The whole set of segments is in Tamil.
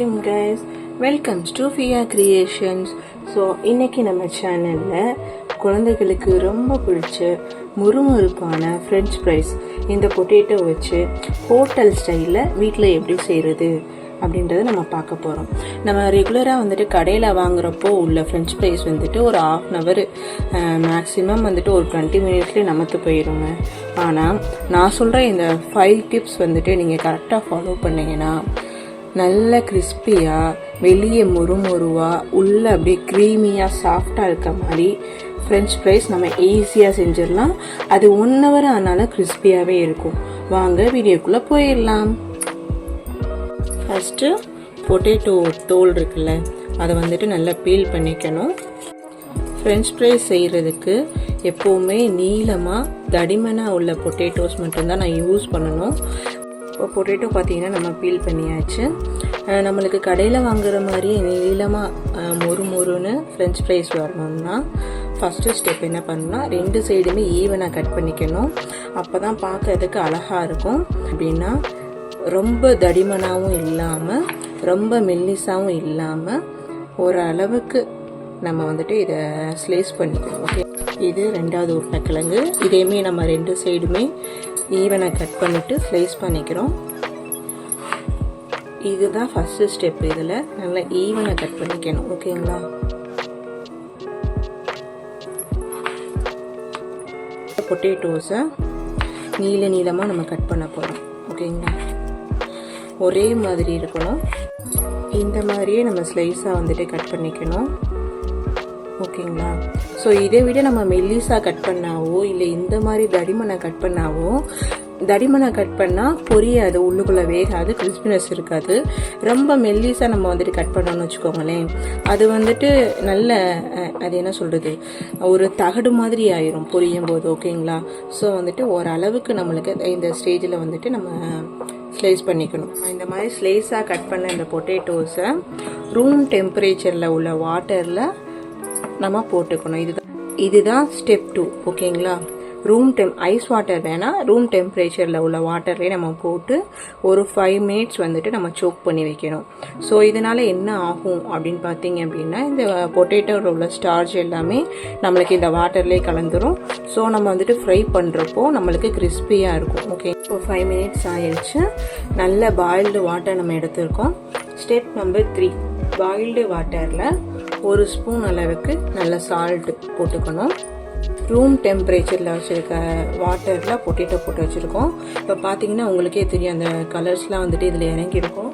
வணக்கம் guys, welcomes to flea creations. So இன்றைக்கி நம்ம சேனலில் குழந்தைகளுக்கு ரொம்ப பிடிச்ச முறுமுறுப்பான ஃப்ரெஞ்ச் ஃப்ரைஸ் இந்த பொட்டேட்டோ வச்சு ஹோட்டல் ஸ்டைலில் வீட்டில் எப்படி செய்கிறது அப்படின்றத நம்ம பார்க்க போகிறோம். நம்ம ரெகுலராக வந்துட்டு கடையில் வாங்குகிறப்போ உள்ள ஃப்ரெஞ்ச் ஃப்ரைஸ் வந்துட்டு ஒரு ½ மேக்ஸிமம் வந்துட்டு ஒரு 20 மினிட்ஸ்லேயே நமத்து போயிடுங்க. ஆனால் நான் சொல்கிற இந்த 5 டிப்ஸ் வந்துட்டு நீங்கள் கரெக்டாக ஃபாலோ பண்ணிங்கன்னா நல்ல கிறிஸ்பியாக, வெளியே முறுமுறுவாக, உள்ளே அப்படியே க்ரீமியாக சாஃப்டாக இருக்க மாதிரி ஃப்ரெஞ்ச் ஃப்ரைஸ் நம்ம ஈஸியாக செஞ்சிடலாம். அது 1 hour ஆனாலும் கிறிஸ்பியாகவே இருக்கும். வாங்க வீடியோக்குள்ளே போயிடலாம். ஃபஸ்ட்டு பொட்டேட்டோ தோல் இருக்குல்ல, அதை வந்துட்டு நல்லா பீல் பண்ணிக்கணும். ஃப்ரெஞ்ச் ஃப்ரைஸ் செய்கிறதுக்கு எப்போவுமே நீளமாக தடிமனாக உள்ள பொட்டேட்டோஸ் மட்டும்தான் நான் யூஸ் பண்ணணும். இப்போ பொட்டேட்டோ பார்த்தீங்கன்னா நம்ம பீல் பண்ணியாச்சு. நம்மளுக்கு கடையில் வாங்குகிற மாதிரியே நீளமாக மொறுன்னு ஃப்ரெஞ்ச் ஃப்ரைஸ் வரணும்னா ஃபஸ்ட்டு ஸ்டெப் என்ன பண்ணணும்னா 2 சைடுமே ஈவனாக கட் பண்ணிக்கணும். அப்போ தான் பார்க்கறதுக்கு அழகாக இருக்கும். அப்படின்னா ரொம்ப தடிமனாகவும் இல்லாமல் ரொம்ப மெல்லிசாகவும் இல்லாமல் ஓரளவுக்கு நம்ம வந்துட்டு இதை ஸ்லைஸ் பண்ணிக்கணும். ஓகே, இது 2வது உருளைக்கிழங்கு. இதையுமே நம்ம 2 சைடுமே ஈவனாக கட் பண்ணிவிட்டு ஸ்லைஸ் பண்ணிக்கிறோம். இதுதான் ஃபஸ்ட்டு ஸ்டெப். இதில் நல்லா ஈவனாக கட் பண்ணிக்கணும். ஓகேங்களா? பொட்டேட்டோஸை நீளமாக நம்ம கட் பண்ண போகிறோம். ஓகேங்களா? ஒரே மாதிரி இருக்கணும். இந்த மாதிரியே நம்ம ஸ்லைஸாக வந்துட்டு கட் பண்ணிக்கணும். ஓகேங்களா? ஸோ இதை விட நம்ம மெல்லிஸாக கட் பண்ணாவோ இல்லை இந்த மாதிரி தடிமனாக கட் பண்ணாவோ, தடிமனாக கட் பண்ணால் பொரியாது, உள்ளுக்குள்ளே வேகாது, கிறிஸ்பினஸ் இருக்காது. ரொம்ப மெல்லிஸாக நம்ம வந்துட்டு கட் பண்ணோன்னு வச்சுக்கோங்களேன், அது வந்துட்டு நல்ல அது என்ன சொல்கிறது, ஒரு தகடு மாதிரி ஆயிரும் பொரியும் போது. ஓகேங்களா? ஸோ வந்துட்டு ஓரளவுக்கு நம்மளுக்கு இந்த ஸ்டேஜில் வந்துட்டு நம்ம ஸ்லைஸ் பண்ணிக்கணும். இந்த மாதிரி ஸ்லைஸாக கட் பண்ண இந்த பொட்டேட்டோஸை ரூம் டெம்பரேச்சரில் உள்ள வாட்டரில் நம்ம போட்டுக்கணும். இதுதான் ஸ்டெப் 2. ஓகேங்களா? ஐஸ் வாட்டர் வேணால் ரூம் டெம்பரேச்சரில் உள்ள வாட்டர்லேயே நம்ம போட்டு ஒரு 5 minutes வந்துட்டு நம்ம சோக் பண்ணி வைக்கணும். ஸோ இதனால் என்ன ஆகும் அப்படின்னு பார்த்தீங்க அப்படின்னா, இந்த பொட்டேட்டோவில் உள்ள ஸ்டார்ச் எல்லாமே நம்மளுக்கு இந்த வாட்டர்லேயே கலந்துரும். ஸோ நம்ம வந்துட்டு ஃப்ரை பண்ணுறப்போ நம்மளுக்கு கிறிஸ்பியாக இருக்கும். ஓகே, இப்போ 5 minutes ஆயிடுச்சு. நல்ல பாயில்டு வாட்டர் நம்ம எடுத்துருக்கோம். ஸ்டெப் நம்பர் 3, பாயில்டு வாட்டரில் 1 ஸ்பூன் அளவுக்கு நல்ல சால்ட்டு போட்டுக்கணும். ரூம் டெம்பரேச்சரில் வச்சுருக்க வாட்டரில் பொட்டேட்டோ போட்டு வச்சுருக்கோம். இப்போ பார்த்தீங்கன்னா உங்களுக்கே தெரியும், அந்த கலர்ஸ்லாம் வந்துட்டு இதில் இறங்கியிருக்கும்.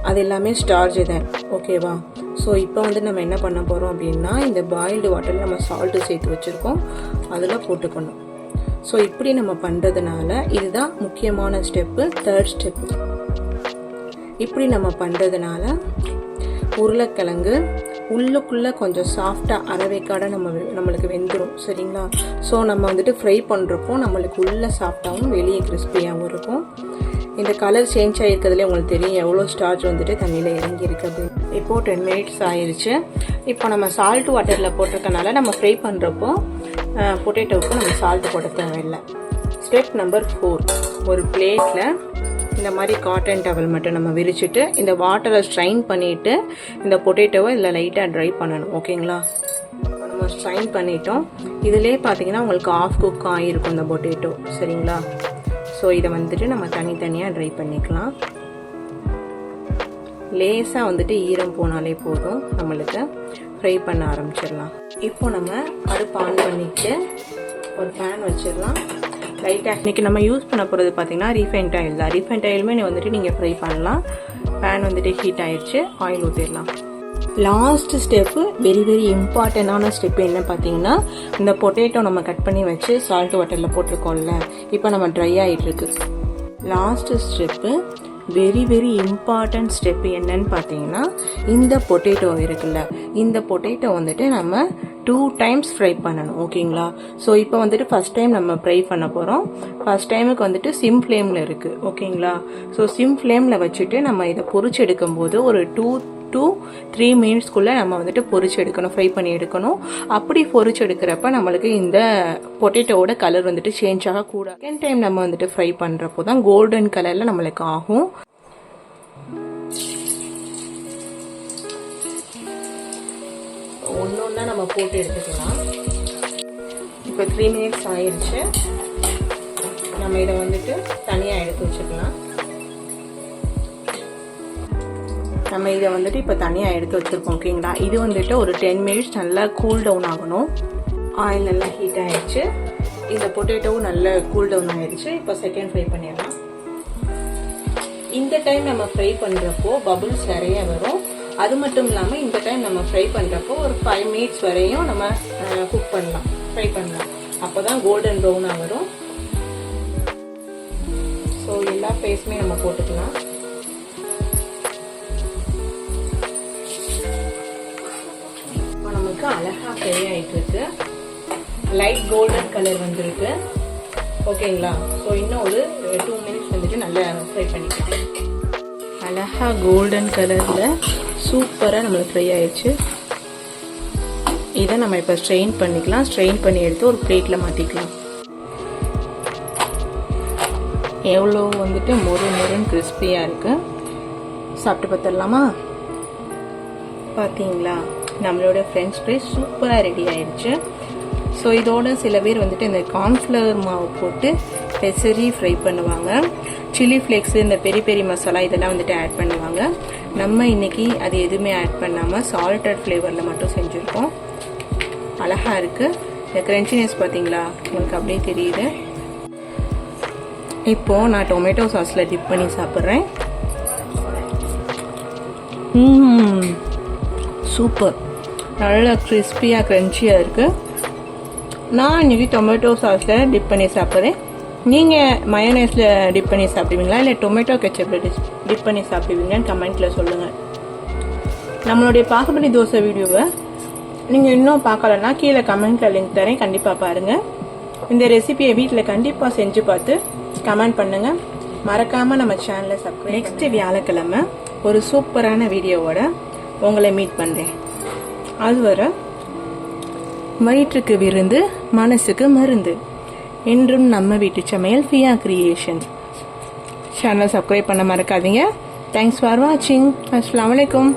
அது எல்லாமே ஸ்டார்ச் தான். ஓகேவா? ஸோ இப்போ வந்து நம்ம என்ன பண்ண போகிறோம் அப்படின்னா, இந்த பாயில்டு வாட்டரில் நம்ம சால்ட்டு சேர்த்து வச்சுருக்கோம், அதில் போட்டுக்கணும். ஸோ இப்படி நம்ம பண்ணுறதுனால இதுதான் முக்கியமான ஸ்டெப்பு, 3rd ஸ்டெப்பு. இப்படி நம்ம பண்ணுறதுனால உருளைக்கிழங்கு உள்ளுக்குள்ளே கொஞ்சம் சாஃப்டாக அரவேக்காட நம்மளுக்கு வெந்துடும். சரிங்களா? ஸோ நம்ம வந்துட்டு ஃப்ரை பண்ணுறப்போ நம்மளுக்கு உள்ளே சாஃப்டாகவும் வெளியே கிறிஸ்பியாகவும் இருக்கும். இந்த கலர் சேஞ்ச் ஆகிருக்கிறதுலே உங்களுக்கு தெரியும் எவ்வளோ ஸ்டார்ச் வந்துட்டு தண்ணியில் இறங்கியிருக்கு அப்படின்னு. இப்போது 10 minutes ஆயிடுச்சு. இப்போ நம்ம சால்ட் வாட்டரில் போட்டிருக்கனால நம்ம ஃப்ரை பண்ணுறப்போ பொட்டேட்டோவுக்கு நம்ம சால்ட் போட தேவையில்லை. ஸ்டெப் நம்பர் 4, ஒரு பிளேட்டில் இந்த மாதிரி காட்டன் டவல் மட்டும் நம்ம விரிச்சிட்டு இந்த வாட்டரை ஸ்ட்ரைன் பண்ணிவிட்டு இந்த பொட்டேட்டோவை இதில் லைட்டாக ட்ரை பண்ணணும். ஓகேங்களா? நம்ம ஸ்ட்ரைன் பண்ணிட்டோம். இதிலே பார்த்தீங்கன்னா உங்களுக்கு ½ குக் ஆகிருக்கும் இந்த பொட்டேட்டோ. சரிங்களா? ஸோ இதை வந்துட்டு நம்ம தனித்தனியாக ட்ரை பண்ணிக்கலாம். லேசாக வந்துட்டு ஈரம் போனாலே போதும், நம்மளுக்கு ஃப்ரை பண்ண ஆரம்பிச்சிடலாம். இப்போ நம்ம அடுப்பு ஆன் பண்ணிட்டு ஒரு பேன் வச்சிடலாம். லைட்டாக இன்றைக்கி நம்ம யூஸ் பண்ண போகிறது பார்த்திங்கன்னா ரீஃபைண்ட் ஆயில் தான். ரீஃபைண்ட் ஆயிலுமே வந்துட்டு நீங்கள் ஃப்ரை பண்ணலாம். பேன் வந்துட்டு ஹீட் ஆயிடுச்சு, ஆயில் ஊற்றிடலாம். லாஸ்ட் ஸ்டெப்பு, வெரி இம்பார்ட்டண்டான ஸ்டெப்பு என்ன பார்த்தீங்கன்னா, இந்த பொட்டேட்டோ நம்ம கட் பண்ணி வச்சு சால்ட் வாட்டரில் போட்டிருக்கோம்ல, இப்போ நம்ம ட்ரை ஆகிட்டுருக்கு. Last step, very important step என்னன்னு பார்த்தீங்கன்னா, இந்த பொட்டேட்டோ இருக்குல்ல, இந்த பொட்டேட்டோ வந்துட்டு நம்ம 2 times ஃப்ரை பண்ணணும். ஓகேங்களா? ஸோ இப்போ வந்துட்டு ஃபஸ்ட் டைம் நம்ம ஃப்ரை பண்ண போகிறோம். ஃபஸ்ட் டைமுக்கு வந்துட்டு சிம் ஃப்ளேமில் இருக்குது. ஓகேங்களா? ஸோ சிம் ஃப்ளேமில் வச்சுட்டு நம்ம இதை பொரிச்சு எடுக்கும்போது ஒரு 2 to 3 minutesக்குள்ளே நம்ம வந்துட்டு பொரிச்சு எடுக்கணும், ஃப்ரை பண்ணி எடுக்கணும். அப்படி பொரிச்சு எடுக்கிறப்ப நம்மளுக்கு இந்த பொட்டேட்டோவோட கலர் வந்துட்டு சேஞ்ச் ஆகக்கூடாது. செகண்ட் டைம் நம்ம வந்துட்டு ஃப்ரை பண்ணுறப்போ தான் கோல்டன் கலரில் நம்மளுக்கு ஆகும். ஒன்று ஒன்றா நம்ம போட்டு எடுத்துக்கலாம். இப்போ 3 மினிட்ஸ் ஆயிடுச்சு. நம்ம இதை வந்துட்டு தனியாக எடுத்து வச்சுக்கலாம். நம்ம இதை வந்துட்டு இப்போ தனியாக எடுத்து வச்சுருக்கோம். ஓகேங்களா, இது வந்துட்டு ஒரு 10 மினிட்ஸ் நல்லா கூல் டவுன் ஆகணும். ஆயில் நல்லா ஹீட் ஆகிடுச்சு. இந்த பொட்டேட்டோவும் நல்லா கூல் டவுன் ஆகிடுச்சு. இப்போ செகண்ட் ஃப்ரை பண்ணிடலாம். இந்த டைம் நம்ம ஃப்ரை பண்ணுறப்போ பபுள்ஸ் நிறைய வரும். அது மட்டும் இல்லாமல் இந்த டைம் நம்ம ஃப்ரை பண்ணுறப்போ ஒரு 5 மினிட்ஸ் வரையும் நம்ம குக் பண்ணலாம், ஃப்ரை பண்ணலாம். அப்போ தான் கோல்டன் ப்ரௌனாக வரும். ஸோ எல்லா ஃபேஸுமே நம்ம போட்டுக்கலாம். இப்போ நமக்கு அழகாக ஃப்ரை ஆகிட்டு இருக்கு. லைட் கோல்டன் கலர் வந்துருக்கு. ஓகேங்களா, ஸோ இன்னும் ஒரு 2 மினிட்ஸ் வந்துட்டு நல்லா ஃப்ரை பண்ணிக்கலாம். அழகாக கோல்டன் கலரில் சூப்பராக நம்மளுக்கு ஃப்ரை ஆயிடுச்சு. இதை நம்ம இப்போ ஸ்ட்ரெயின் பண்ணிக்கலாம். ஸ்ட்ரெயின் பண்ணி எடுத்து ஒரு பிளேட்டில் மாற்றிக்கலாம். எவ்வளோ வந்துட்டு மொறுன்னு கிறிஸ்பியாக இருக்குது. சாப்பிட்டு பார்த்துடலாமா? பார்த்தீங்களா, நம்மளோட ஃப்ரெஞ்ச் ஃப்ரைஸ் சூப்பராக ரெடி ஆயிடுச்சு. ஸோ இதோட சில பேர் வந்துட்டு இந்த கார்ன்ஃப்ளவர் மாவு போட்டு பெசரி ஃப்ரை பண்ணுவாங்க. சில்லி ஃப்ளேக்ஸு, இந்த பெரிய பெரிய மசாலா இதெல்லாம் வந்துட்டு ஆட் பண்ணுவாங்க. நம்ம இன்னைக்கு அது எதுவுமே ஆட் பண்ணாமல் சால்டட் ஃப்ளேவரில் மட்டும் செஞ்சுருக்கோம். அழகாக இருக்குது. இந்த கிரன்ச்சினஸ் பார்த்தீங்களா, உங்களுக்கு அப்படியே தெரியுது. இப்போது நான் டொமேட்டோ சாஸில் டிப் பண்ணி சாப்பிட்றேன். சூப்பர், நல்லா கிறிஸ்பியாக க்ரன்ச்சியாக இருக்குது. நான் இன்றைக்கி டொமேட்டோ சாஸில் டிப் பண்ணி சாப்பிட்றேன். நீங்கள் மயோனைஸில் டிப் பண்ணி சாப்பிடுவீங்களா இல்லை டொமேட்டோ கெச்சப்பில் டிப் பண்ணி சாப்பிடுவீங்கன்னு கமெண்ட்டில் சொல்லுங்கள். நம்மளுடைய பாகுபலி தோசை வீடியோவை நீங்கள் இன்னும் பார்க்கலன்னா கீழே கமெண்ட்டில் லிங்க் தரேன், கண்டிப்பாக பாருங்கள். இந்த ரெசிபியை வீட்டில் கண்டிப்பாக செஞ்சு பார்த்து கமெண்ட் பண்ணுங்கள். மறக்காமல் நம்ம சேனலை சப்ஸ்கிரைப். நெக்ஸ்ட் வியாழக்கிழமை ஒரு சூப்பரான வீடியோவோட உங்களை மீட் பண்ணுறேன். அதுவரை வயிற்றுக்கு விருந்து, மனசுக்கு மருந்து. என்றும் நம்ம வீட்டு சமையல் ஃபியா கிரியேஷன். சேனல் சப்ஸ்கிரைப் பண்ண மறக்காதீங்க. தேங்க்ஸ் ஃபார் வாட்சிங். அஸ்ஸலாமு அலைக்கும்.